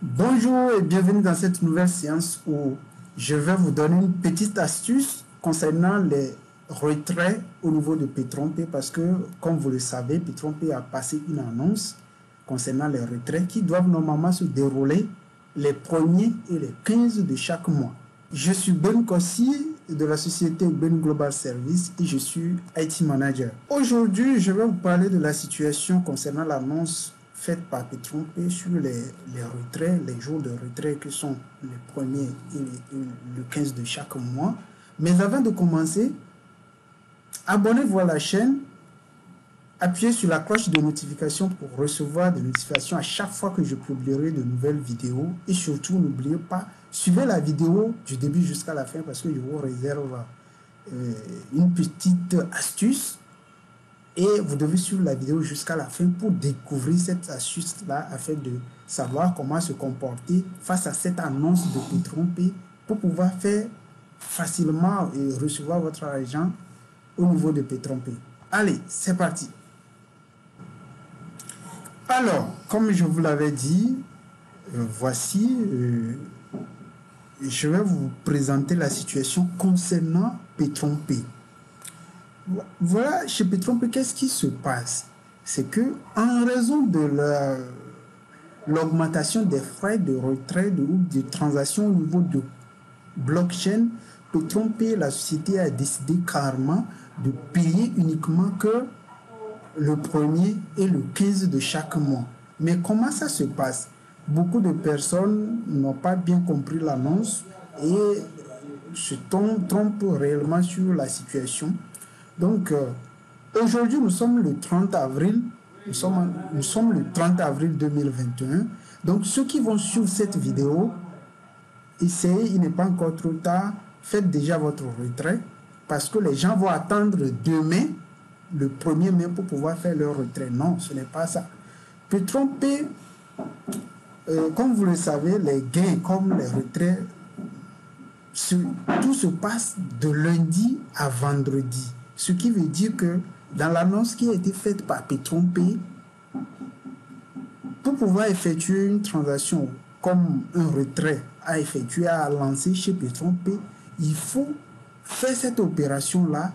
Bonjour et bienvenue dans cette nouvelle séance où je vais vous donner une petite astuce concernant les retraits au niveau de Petron-P parce que, comme vous le savez, Petron-P a passé une annonce concernant les retraits qui doivent normalement se dérouler les 1er et les 15 de chaque mois. Je suis Ben Kossi de la société Ben Global Service et je suis IT Manager. Aujourd'hui, je vais vous parler de la situation concernant l'annonce faite par Petron-P sur les retraits, les jours de retrait qui sont le 1er et le 15 de chaque mois. Mais avant de commencer, abonnez-vous à la chaîne, appuyez sur la cloche de notification pour recevoir des notifications à chaque fois que je publierai de nouvelles vidéos. Et surtout, n'oubliez pas, suivez la vidéo du début jusqu'à la fin parce que je vous réserve une petite astuce. Et vous devez suivre la vidéo jusqu'à la fin pour découvrir cette astuce-là afin de savoir comment se comporter face à cette annonce de Petron-P pour pouvoir faire facilement et recevoir votre argent au niveau de Petron-P. Allez, c'est parti. Alors, comme je vous l'avais dit, voici, je vais vous présenter la situation concernant Petron-P. Voilà, chez Petron-P, qu'est-ce qui se passe? C'est que, en raison de l'augmentation des frais de retrait ou de transaction au niveau de blockchain, Petron-P, la société a décidé carrément de payer uniquement que le 1er et le 15 de chaque mois. Mais comment ça se passe? Beaucoup de personnes n'ont pas bien compris l'annonce et se trompent réellement sur la situation. Donc, aujourd'hui, nous sommes le 30 avril. Nous sommes le 30 avril 2021. Donc, ceux qui vont suivre cette vidéo, essayez, il n'est pas encore trop tard, faites déjà votre retrait parce que les gens vont attendre demain, le 1er mai, pour pouvoir faire leur retrait. Non, ce n'est pas ça. Petron-P, comme vous le savez, les gains comme les retraits, tout se passe de lundi à vendredi. Ce qui veut dire que dans l'annonce qui a été faite par Petron-P, pour pouvoir effectuer une transaction comme un retrait à effectuer, à lancer chez Petron-P, il faut faire cette opération-là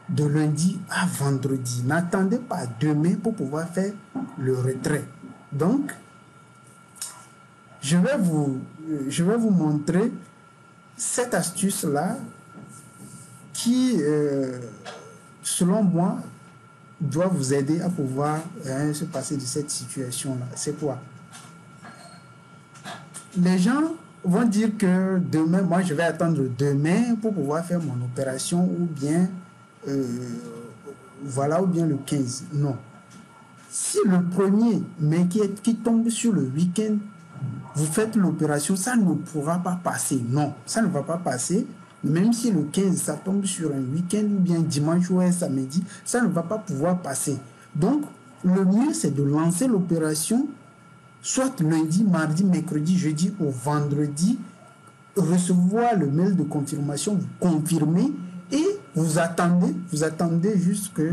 de lundi à vendredi. N'attendez pas demain pour pouvoir faire le retrait. Donc, je vais vous montrer cette astuce-là qui, selon moi, doit vous aider à pouvoir se passer de cette situation-là. C'est quoi? Les gens vont dire que demain, moi je vais attendre demain pour pouvoir faire mon opération ou bien, voilà, ou bien le 15. Non. Si le 1er mai qui tombe sur le week-end, vous faites l'opération, ça ne pourra pas passer. Non, ça ne va pas passer. Même si le 15, ça tombe sur un week-end ou bien dimanche ou un samedi, ça ne va pas pouvoir passer. Donc, le mieux, c'est de lancer l'opération soit lundi, mardi, mercredi, jeudi ou vendredi, recevoir le mail de confirmation, vous confirmez et vous attendez jusque,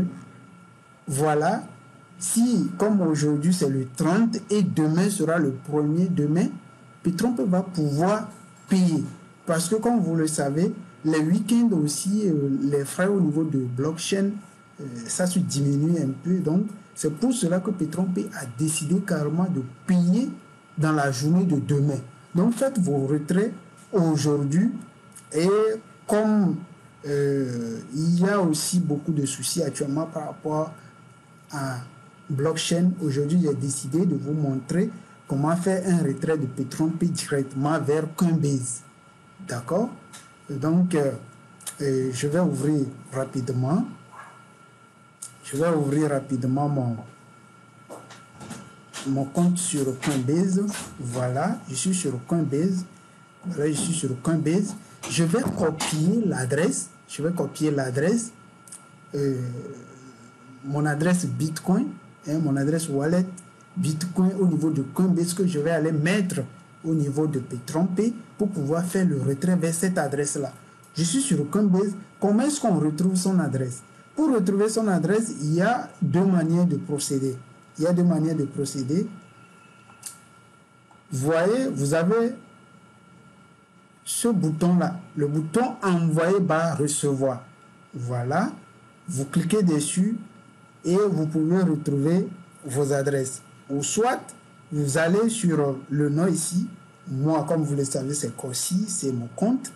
voilà, si, comme aujourd'hui, c'est le 30 et demain sera le 1er, demain, Petron-P va pouvoir payer. Parce que, comme vous le savez, les week-ends aussi, les frais au niveau de blockchain, ça se diminue un peu. Donc, c'est pour cela que Petron-P a décidé carrément de payer dans la journée de demain. Donc, faites vos retraits aujourd'hui. Et comme il y a aussi beaucoup de soucis actuellement par rapport à blockchain, aujourd'hui, j'ai décidé de vous montrer comment faire un retrait de Petron-P directement vers Coinbase. D'accord? Donc, je vais ouvrir rapidement. Mon compte sur Coinbase. Voilà, je suis sur Coinbase. Voilà, je suis sur Coinbase. Je vais copier l'adresse. Mon adresse Bitcoin, mon adresse wallet Bitcoin au niveau de Coinbase que je vais aller mettre au niveau de Petron-P pour pouvoir faire le retrait vers cette adresse-là. Je suis sur Coinbase. Comment est-ce qu'on retrouve son adresse? Pour retrouver son adresse, il y a deux manières de procéder. Vous voyez, vous avez ce bouton-là, le bouton envoyer bas recevoir. Voilà, vous cliquez dessus et vous pouvez retrouver vos adresses. Ou soit, vous allez sur le nom ici. Moi, comme vous le savez, c'est Corsi, c'est mon compte.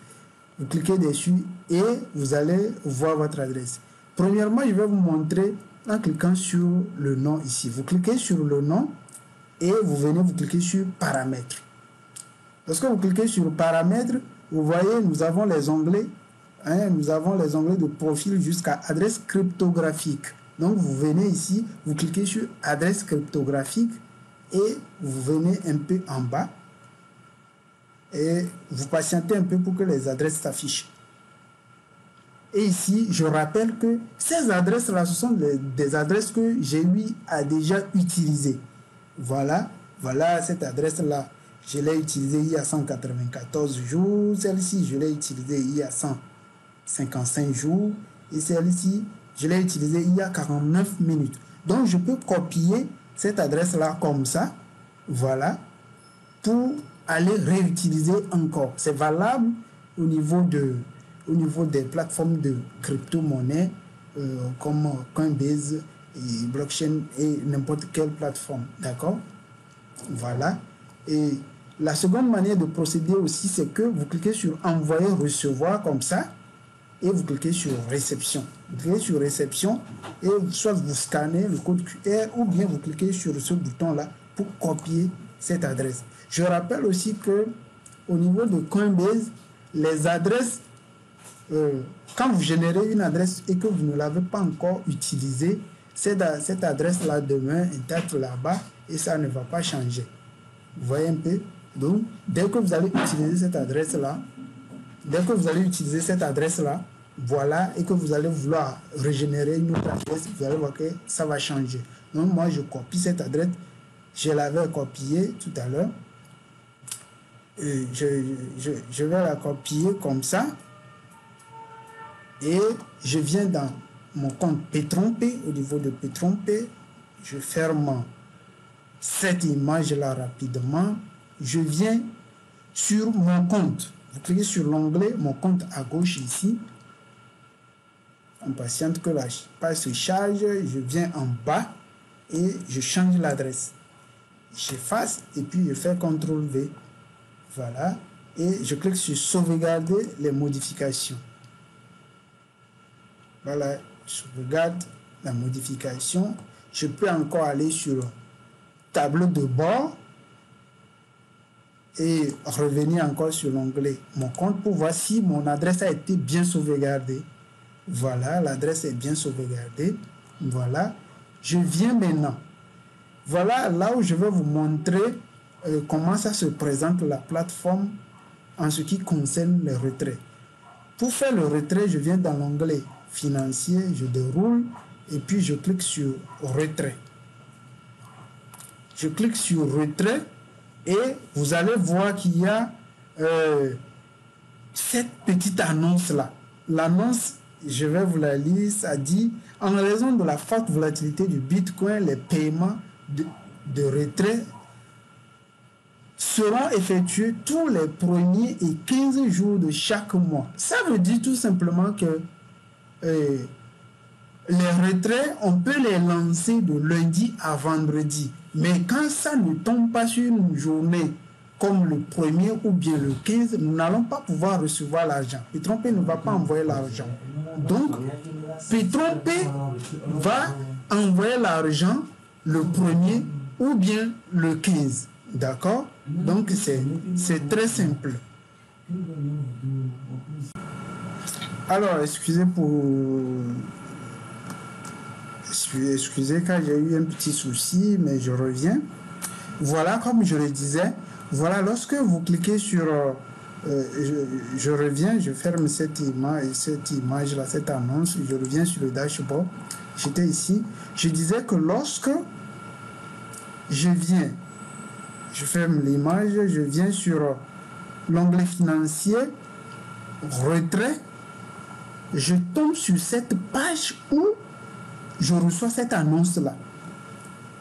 Vous cliquez dessus et vous allez voir votre adresse. Premièrement, je vais vous montrer en cliquant sur le nom ici. Vous cliquez sur le nom et vous venez vous cliquer sur paramètres. Lorsque vous cliquez sur paramètres, vous voyez, nous avons les onglets. Nous avons les onglets de profil jusqu'à adresse cryptographique. Donc, vous venez ici, vous cliquez sur adresse cryptographique et vous venez un peu en bas et vous patientez un peu pour que les adresses s'affichent. Et ici, je rappelle que ces adresses-là, ce sont des adresses que j'ai eu à déjà utiliser. Voilà, cette adresse-là, je l'ai utilisée il y a 194 jours. Celle-ci, je l'ai utilisée il y a 155 jours. Et celle-ci, je l'ai utilisée il y a 49 minutes. Donc, je peux copier cette adresse-là comme ça. Voilà, pour aller réutiliser encore. C'est valable au niveau des plateformes de crypto-monnaie comme Coinbase et blockchain et n'importe quelle plateforme. D'accord? Voilà. Et la seconde manière de procéder aussi, c'est que vous cliquez sur envoyer, recevoir comme ça et vous cliquez sur réception. Vous cliquez sur réception et soit vous scannez le code QR ou bien vous cliquez sur ce bouton-là pour copier cette adresse. Je rappelle aussi que au niveau de Coinbase, les adresses, quand vous générez une adresse et que vous ne l'avez pas encore utilisée, cette adresse-là demeure intacte là-bas et ça ne va pas changer. Vous voyez un peu? Donc, dès que vous allez utiliser cette adresse-là, voilà, et que vous allez vouloir régénérer une autre adresse, vous allez voir que ça va changer. Donc, moi, je copie cette adresse. Je l'avais copiée tout à l'heure. Je vais la copier comme ça. Et je viens dans mon compte P-Trompé. Au niveau de P-Trompé, je ferme cette image-là rapidement. Je viens sur mon compte. Vous cliquez sur l'onglet mon compte à gauche ici. On patiente que la page se charge. Je viens en bas et je change l'adresse. J'efface et puis je fais CTRL-V. Voilà. Et je clique sur sauvegarder les modifications. Voilà. Je sauvegarde la modification. Je peux encore aller sur tableau de bord et revenir encore sur l'onglet mon compte pour voir si mon adresse a été bien sauvegardée. Voilà, l'adresse est bien sauvegardée. Voilà. Je viens maintenant. Voilà là où je vais vous montrer comment ça se présente la plateforme en ce qui concerne les retraits. Pour faire le retrait, je viens dans l'onglet financier, je déroule et puis je clique sur retrait. Je clique sur retrait et vous allez voir qu'il y a cette petite annonce là. L'annonce, je vais vous la lire, ça dit: en raison de la forte volatilité du Bitcoin, les paiements de retrait seront effectués tous les premiers et 15 jours de chaque mois. Ça veut dire tout simplement que les retraits, on peut les lancer de lundi à vendredi. Mais quand ça ne tombe pas sur une journée comme le 1er ou bien le 15, nous n'allons pas pouvoir recevoir l'argent. P-Trompé ne va pas envoyer l'argent. Donc, P-Trompé va envoyer l'argent le 1er ou bien le 15. D'accord? Donc, c'est très simple. Alors, excusez car j'ai eu un petit souci, mais je reviens. Voilà, comme je le disais, voilà, lorsque vous cliquez sur... je reviens, je ferme cette image-là, cette annonce, je reviens sur le dashboard. J'étais ici. Je disais que lorsque je viens, je ferme l'image, je viens sur l'onglet financier, retrait, je tombe sur cette page où je reçois cette annonce-là.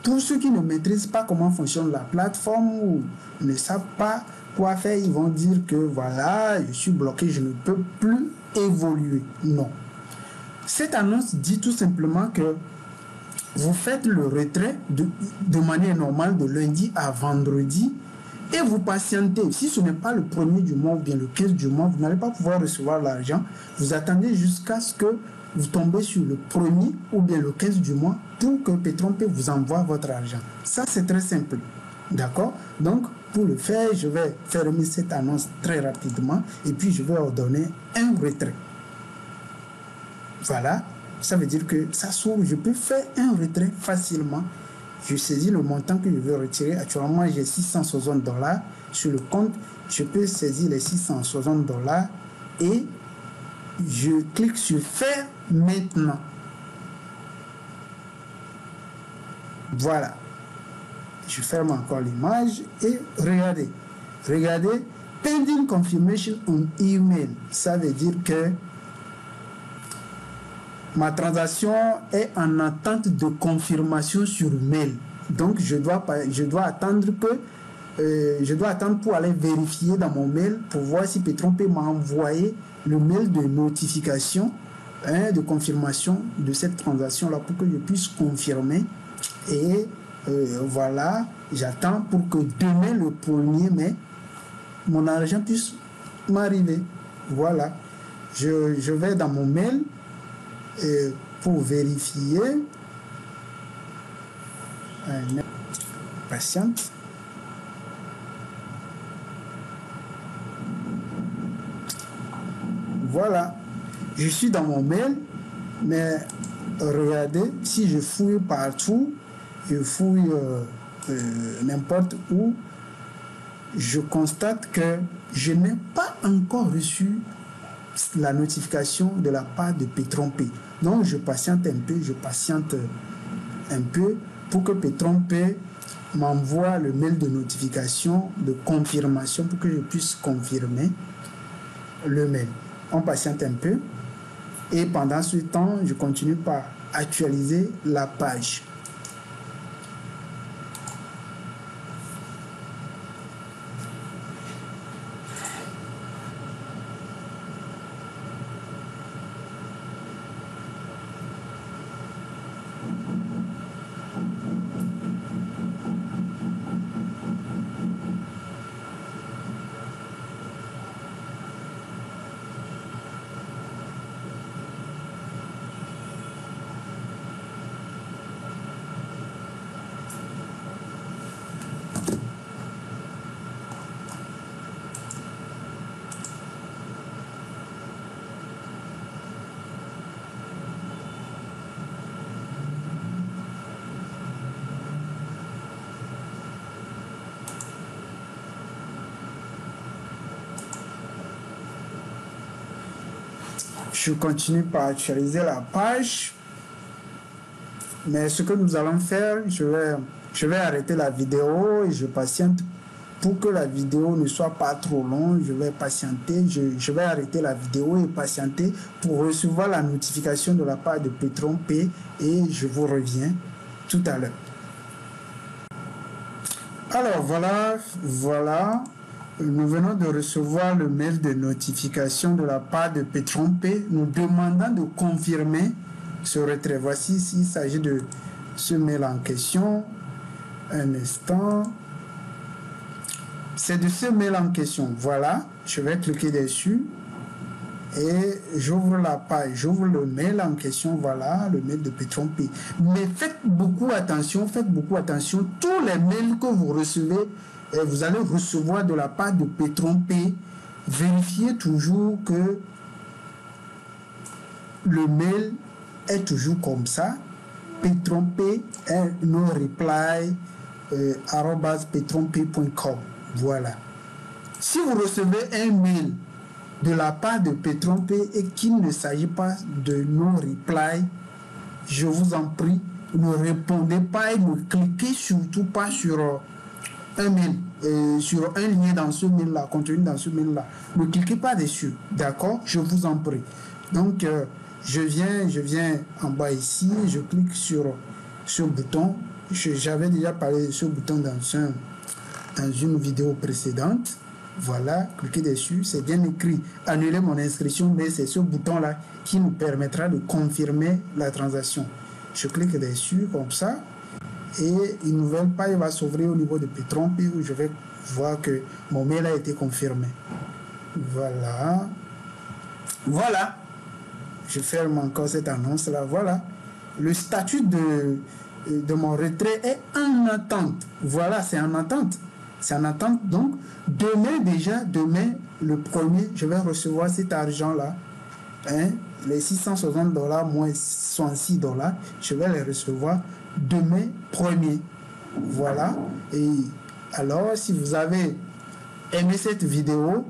Pour ceux qui ne maîtrisent pas comment fonctionne la plateforme ou ne savent pas quoi faire, ils vont dire que voilà, je suis bloqué, je ne peux plus évoluer. Non. Cette annonce dit tout simplement que vous faites le retrait de manière normale de lundi à vendredi et vous patientez. Si ce n'est pas le 1er du mois ou bien le 15 du mois, vous n'allez pas pouvoir recevoir l'argent. Vous attendez jusqu'à ce que vous tombez sur le 1er ou bien le 15 du mois pour que Petron-P vous envoie votre argent. Ça, c'est très simple. D'accord? Donc, pour le faire, je vais fermer cette annonce très rapidement et puis je vais ordonner un retrait. Voilà. Ça veut dire que ça s'ouvre, je peux faire un retrait facilement. Je saisis le montant que je veux retirer. Actuellement, j'ai $660 sur le compte. Je peux saisir les $660 et je clique sur faire maintenant. Voilà. Je ferme encore l'image et regardez. Regardez. Pending confirmation on email. Ça veut dire que ma transaction est en attente de confirmation sur mail. Donc, je dois attendre pour aller vérifier dans mon mail pour voir si Petron-P m'a envoyé le mail de notification, de confirmation de cette transaction-là pour que je puisse confirmer. Et voilà, j'attends pour que demain, le 1er mai, mon argent puisse m'arriver. Voilà, je vais dans mon mail. Pour vérifier, patiente. Voilà, je suis dans mon mail, mais regardez, si je fouille partout, je fouille n'importe où, je constate que je n'ai pas encore reçu la notification de la part de Petron-P. Donc, je patiente un peu pour que Petron-P m'envoie le mail de notification, de confirmation pour que je puisse confirmer le mail. On patiente un peu et pendant ce temps, je continue par actualiser la page. Je continue par actualiser la page. Mais ce que nous allons faire, je vais arrêter la vidéo et je patiente pour que la vidéo ne soit pas trop longue. Je vais patienter, je vais arrêter la vidéo et patienter pour recevoir la notification de la part de Petron-P et je vous reviens tout à l'heure. Alors voilà. Nous venons de recevoir le mail de notification de la part de Petron-P nous demandant de confirmer ce retrait. Voici s'il s'agit de ce mail en question. Un instant. C'est de ce mail en question. Voilà, je vais cliquer dessus et j'ouvre la page, j'ouvre le mail en question. Voilà, le mail de Petron-P. Mais faites beaucoup attention. Tous les mails que vous recevez, vous allez recevoir de la part de Petron-P. Vérifiez toujours que le mail est toujours comme ça. Petron-P no reply @petronp.com. Voilà. Si vous recevez un mail de la part de Petron-P et qu'il ne s'agit pas de no reply, je vous en prie, ne répondez pas et ne cliquez surtout pas sur un mail, sur un lien dans ce mail-là, contenu dans ce mail-là. Ne cliquez pas dessus, d'accord? Je vous en prie. Donc, je viens en bas ici, je clique sur ce bouton J'avais déjà parlé de ce bouton dans une vidéo précédente. Voilà, cliquez dessus, c'est bien écrit annuler mon inscription, mais c'est ce bouton là qui nous permettra de confirmer la transaction. Je clique dessus comme ça et une nouvelle page va s'ouvrir au niveau de Petron où je vais voir que mon mail a été confirmé. Voilà, voilà, je ferme encore cette annonce là. Voilà, le statut de mon retrait est en attente. Voilà, c'est en attente. C'est en attente. Donc, demain, le 1er, je vais recevoir cet argent-là. Hein, les $660 moins $66, je vais les recevoir demain 1er. Voilà. Et alors, si vous avez aimé cette vidéo,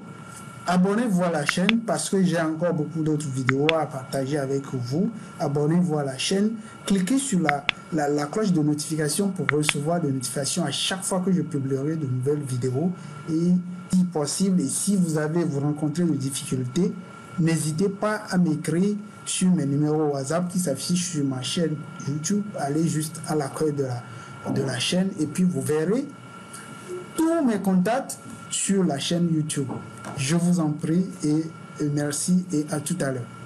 abonnez-vous à la chaîne parce que j'ai encore beaucoup d'autres vidéos à partager avec vous. Abonnez-vous à la chaîne. Cliquez sur la cloche de notification pour recevoir des notifications à chaque fois que je publierai de nouvelles vidéos. Et si possible, et si vous rencontrez des difficultés, n'hésitez pas à m'écrire sur mes numéros WhatsApp qui s'affichent sur ma chaîne YouTube. Allez juste à l'accueil de la chaîne et puis vous verrez tous mes contacts sur la chaîne YouTube. Je vous en prie et merci et à tout à l'heure.